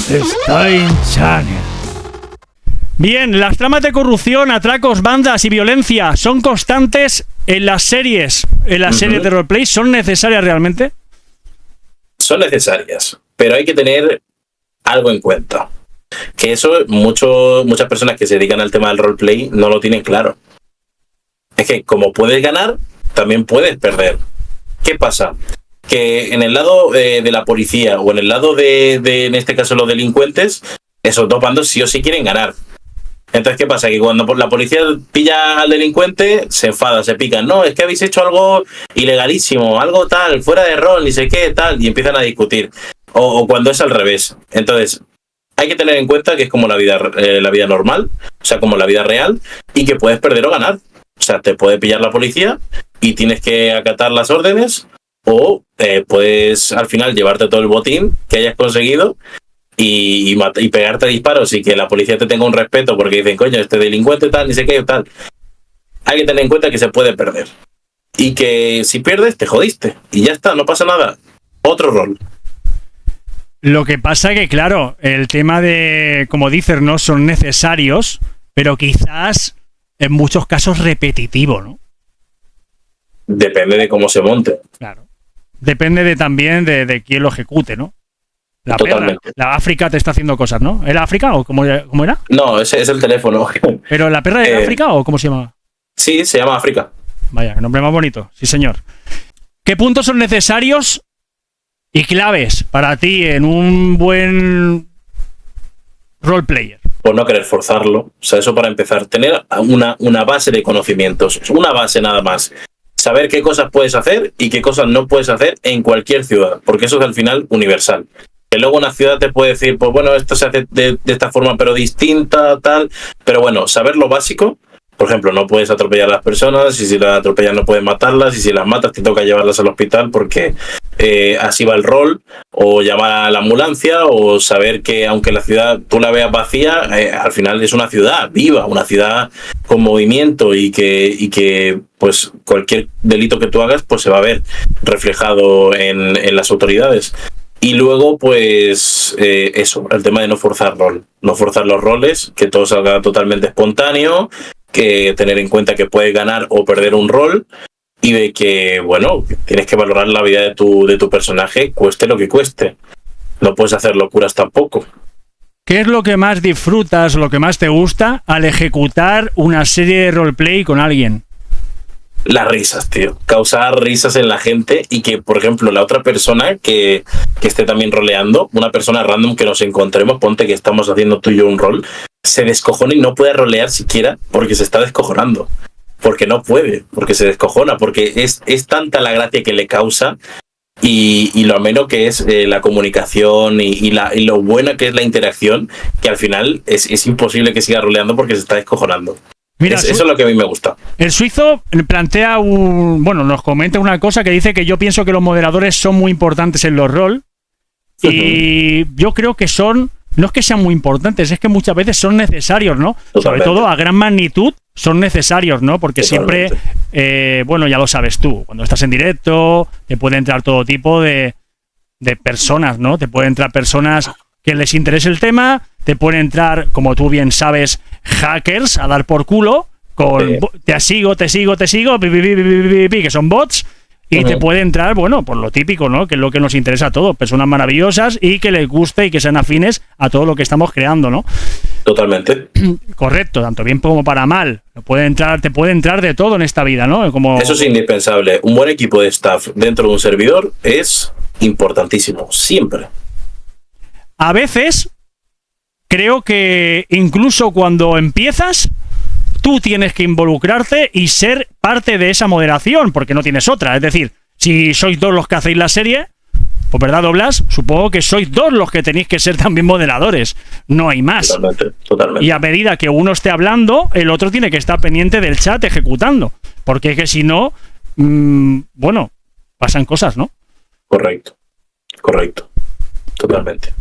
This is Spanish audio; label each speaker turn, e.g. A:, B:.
A: Stein Channel. Bien, las tramas de corrupción, atracos, bandas y violencia son constantes en las series. ¿En las series de roleplay son necesarias realmente?
B: Son necesarias, pero hay que tener algo en cuenta. Que eso muchas personas que se dedican al tema del roleplay no lo tienen claro. Es que como puedes ganar, también puedes perder. ¿Qué pasa? Que en el lado de la policía o en el lado de en este caso los delincuentes, esos dos bandos sí o sí quieren ganar. Entonces, ¿qué pasa? Que cuando la policía pilla al delincuente, se enfada, se pican. No, es que habéis hecho algo ilegalísimo, algo tal, fuera de rol, ni sé qué, tal, y empiezan a discutir. O cuando es al revés. Entonces, hay que tener en cuenta que es como la vida normal, o sea, como la vida real, y que puedes perder o ganar. O sea, te puede pillar la policía y tienes que acatar las órdenes, o puedes al final llevarte todo el botín que hayas conseguido y pegarte disparos y que la policía te tenga un respeto porque dicen, coño, este delincuente tal, ni sé qué, tal. Hay que tener en cuenta que se puede perder. Y que si pierdes, te jodiste. Y ya está, no pasa nada. Otro rol.
A: Lo que pasa que, claro, el tema de, como dices, no son necesarios, pero quizás en muchos casos repetitivo, ¿no?
B: Depende de cómo se monte.
A: Claro. Depende también de quién lo ejecute, ¿no? La
B: Totalmente.
A: perra. La África te está haciendo cosas, ¿no? ¿Era África o cómo era?
B: No, ese es el teléfono.
A: ¿Pero la perra era África o cómo se llama?
B: Sí, se llama África.
A: Vaya, nombre más bonito. Sí, señor. ¿Qué puntos son necesarios y claves para ti en un buen roleplayer?
B: Por no querer forzarlo. O sea, eso para empezar. Tener una base de conocimientos. Una base nada más. Saber qué cosas puedes hacer y qué cosas no puedes hacer en cualquier ciudad. Porque eso es al final universal. Que luego una ciudad te puede decir, pues bueno, esto se hace de esta forma pero distinta, tal. Pero bueno, saber lo básico. Por ejemplo, no puedes atropellar a las personas, y si las atropellas no puedes matarlas, y si las matas te toca llevarlas al hospital porque así va el rol, o llamar a la ambulancia, o saber que aunque la ciudad tú la veas vacía, al final es una ciudad viva, una ciudad con movimiento y que pues cualquier delito que tú hagas pues se va a ver reflejado en las autoridades. Y luego, pues, eso, el tema de no forzar rol. No forzar los roles, que todo salga totalmente espontáneo, que tener en cuenta que puedes ganar o perder un rol, y de que, bueno, tienes que valorar la vida de tu personaje, cueste lo que cueste. No puedes hacer locuras tampoco.
A: ¿Qué es lo que más disfrutas, lo que más te gusta al ejecutar una serie de roleplay con alguien?
B: Las risas, tío. Causar risas en la gente y que, por ejemplo, la otra persona que esté también roleando, una persona random que nos encontremos, ponte que estamos haciendo tú y yo un rol, se descojona y no puede rolear siquiera porque se está descojonando. Porque no puede, porque se descojona, porque es tanta la gracia que le causa y lo ameno que es la comunicación y lo buena que es la interacción, que al final es imposible que siga roleando porque se está descojonando. Mira, eso es lo que a mí me gusta.
A: El suizo plantea nos comenta una cosa que dice que yo pienso que los moderadores son muy importantes en los rol y yo creo que no es que sean muy importantes, es que muchas veces son necesarios, ¿no? Totalmente. Sobre todo a gran magnitud son necesarios, ¿no? Porque totalmente. Siempre, ya lo sabes tú, cuando estás en directo te puede entrar todo tipo de personas, ¿no? Te pueden entrar personas que les interese el tema, te pueden entrar, como tú bien sabes, hackers a dar por culo con te sigo, que son bots, y te puede entrar, por lo típico, ¿no? Que es lo que nos interesa a todos, personas maravillosas y que les guste y que sean afines a todo lo que estamos creando, ¿no?
B: Totalmente.
A: Correcto, tanto bien como para mal. Te puede entrar de todo en esta vida, ¿no?
B: Eso es indispensable. Un buen equipo de staff dentro de un servidor es importantísimo, siempre.
A: A veces creo que incluso cuando empiezas, tú tienes que involucrarte y ser parte de esa moderación, porque no tienes otra. Es decir, si sois dos los que hacéis la serie, pues ¿verdad, Doblas? Supongo que sois dos los que tenéis que ser también moderadores. No hay más. Totalmente. Y a medida que uno esté hablando, el otro tiene que estar pendiente del chat ejecutando. Porque es que si no, pasan cosas, ¿no?
B: Correcto. Totalmente.